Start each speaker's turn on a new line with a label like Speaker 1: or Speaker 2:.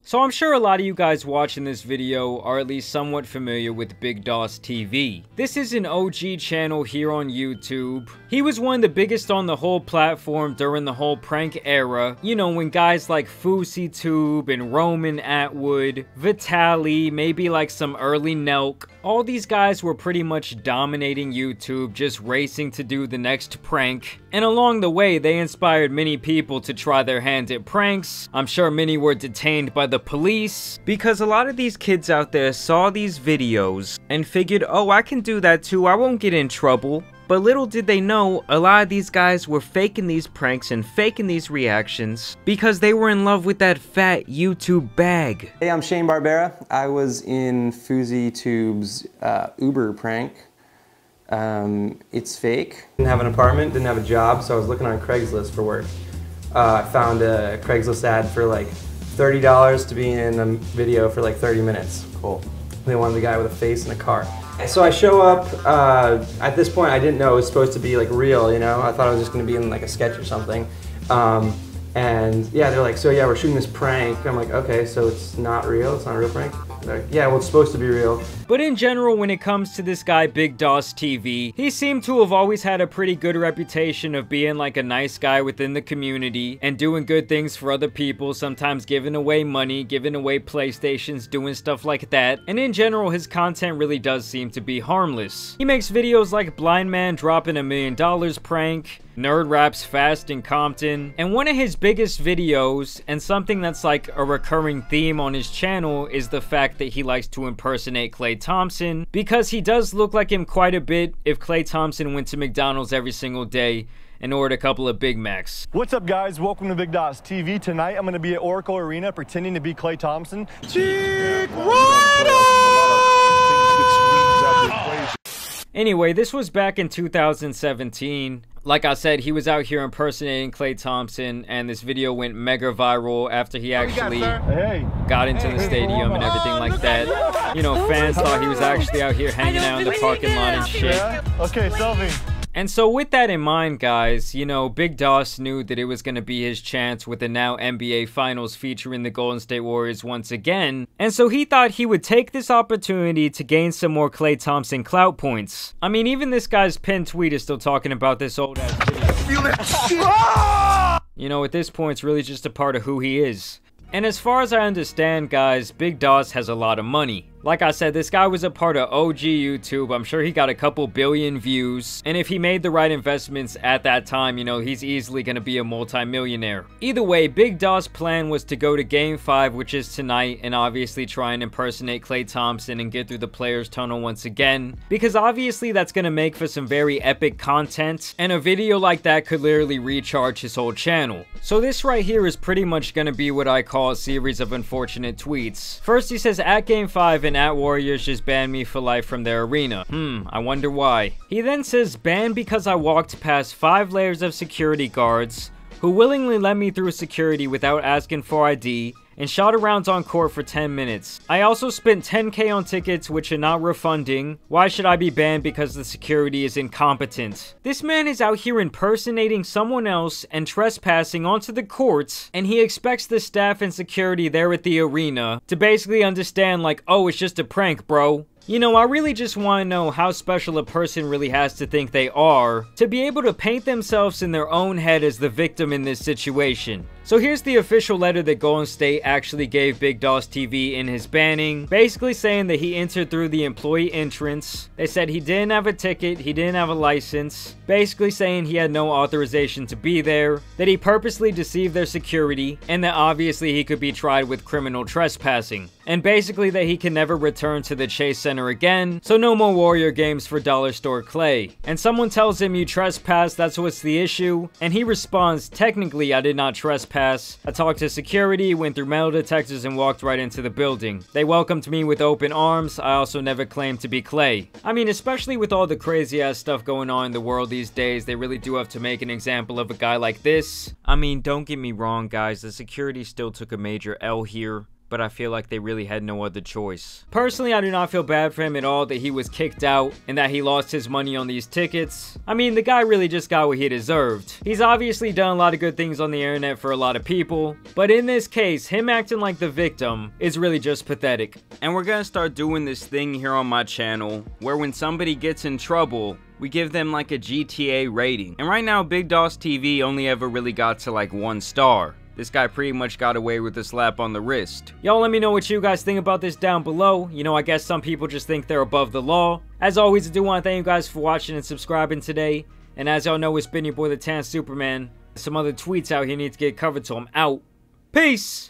Speaker 1: So I'm sure a lot of you guys watching this video are at least somewhat familiar with Big Doss TV. This is an OG channel here on YouTube. He was one of the biggest on the whole platform during the whole prank era. You know, when guys like FouseyTube and Roman Atwood, Vitaly, maybe like some early Nelk, all these guys were pretty much dominating YouTube, just racing to do the next prank. And along the way, they inspired many people to try their hand at pranks. I'm sure many were detained by the police, because a lot of these kids out there saw these videos and figured, oh, I can do that too, I won't get in trouble. But little did they know, a lot of these guys were faking these pranks and faking these reactions because they were in love with that fat YouTube bag.
Speaker 2: Hey, I'm Shane Barbera. I was in FouseyTube's Uber prank. It's fake. Didn't have an apartment, didn't have a job, so I was looking on Craigslist for work. I found a Craigslist ad for like $30 to be in a video for like 30 minutes. Cool. They wanted a guy with a face in a car. So I show up, at this point I didn't know it was supposed to be like real, you know? I thought I was just gonna be in like a sketch or something. And yeah, they're like, so yeah, we're shooting this prank. I'm like, okay, so it's not real? It's not a real prank? They're like, yeah, well, it's supposed to be real.
Speaker 1: But in general, when it comes to this guy, Big Doss TV, he seemed to have always had a pretty good reputation of being like a nice guy within the community and doing good things for other people, sometimes giving away money, giving away PlayStations, doing stuff like that. And in general, his content really does seem to be harmless. He makes videos like Blind Man Dropping $1 Million prank, Nerd Raps Fast in Compton, and one of his biggest videos, and something that's like a recurring theme on his channel, is the fact that he likes to impersonate Klay Thompson, because he does look like him quite a bit if Klay Thompson went to McDonald's every single day and ordered a couple of Big Macs.
Speaker 3: What's up, guys? Welcome to Big Doss TV. Tonight I'm going to be at Oracle Arena pretending to be Klay Thompson.
Speaker 1: Anyway, this was back in 2017. Like I said, he was out here impersonating Klay Thompson, and this video went mega viral after he actually got into the stadium and everything like that. You know, fans thought he was actually out here hanging out in the parking lot and shit.
Speaker 3: Yeah? Okay, selfie.
Speaker 1: And so with that in mind, guys, you know, Big Doss knew that it was going to be his chance with the now NBA Finals featuring the Golden State Warriors once again. And so he thought he would take this opportunity to gain some more Klay Thompson clout points. I mean, even this guy's pinned tweet is still talking about this old ass video. You know, at this point, it's really just a part of who he is. And as far as I understand, guys, Big Doss has a lot of money. Like I said, this guy was a part of OG YouTube. I'm sure he got a couple billion views. And if he made the right investments at that time, you know, he's easily going to be a multi-millionaire. Either way, Big Doss' plan was to go to Game 5, which is tonight, and obviously try and impersonate Klay Thompson and get through the players' tunnel once again. Because obviously that's going to make for some very epic content, and a video like that could literally recharge his whole channel. So this right here is pretty much going to be what I call a series of unfortunate tweets. First, he says, at Game 5 and at Warriors just banned me for life from their arena. I wonder why. He then says, banned because I walked past 5 layers of security guards who willingly let me through security without asking for ID and shot arounds on court for 10 minutes. I also spent 10K on tickets which are not refunding. Why should I be banned because the security is incompetent? This man is out here impersonating someone else and trespassing onto the courts, and he expects the staff and security there at the arena to basically understand like, oh, it's just a prank, bro. You know, I really just want to know how special a person really has to think they are to be able to paint themselves in their own head as the victim in this situation. So here's the official letter that Golden State actually gave Big Doss TV in his banning, basically saying that he entered through the employee entrance. They said he didn't have a ticket, he didn't have a license, basically saying he had no authorization to be there, that he purposely deceived their security, and that obviously he could be tried with criminal trespassing. And basically that he can never return to the Chase Center again, so no more Warrior games for Dollar Store Klay. And someone tells him, you trespass, that's what's the issue, and he responds, technically I did not trespass. I talked to security, went through metal detectors, and walked right into the building. They welcomed me with open arms. I also never claimed to be Klay. I mean, especially with all the crazy ass stuff going on in the world these days, they really do have to make an example of a guy like this. I mean, don't get me wrong, guys, the security still took a major L here. but I feel like they really had no other choice. Personally, I do not feel bad for him at all that he was kicked out and that he lost his money on these tickets. I mean, the guy really just got what he deserved. He's obviously done a lot of good things on the internet for a lot of people, but in this case, him acting like the victim is really just pathetic. And we're gonna start doing this thing here on my channel where when somebody gets in trouble, we give them like a GTA rating. And right now, Big Doss TV only ever really got to like 1 star. This guy pretty much got away with a slap on the wrist. Y'all let me know what you guys think about this down below. You know, I guess some people just think they're above the law. As always, I do want to thank you guys for watching and subscribing today. And as y'all know, it's been your boy the Tan Superman. Some other tweets out here need to get covered, so I'm out. Peace!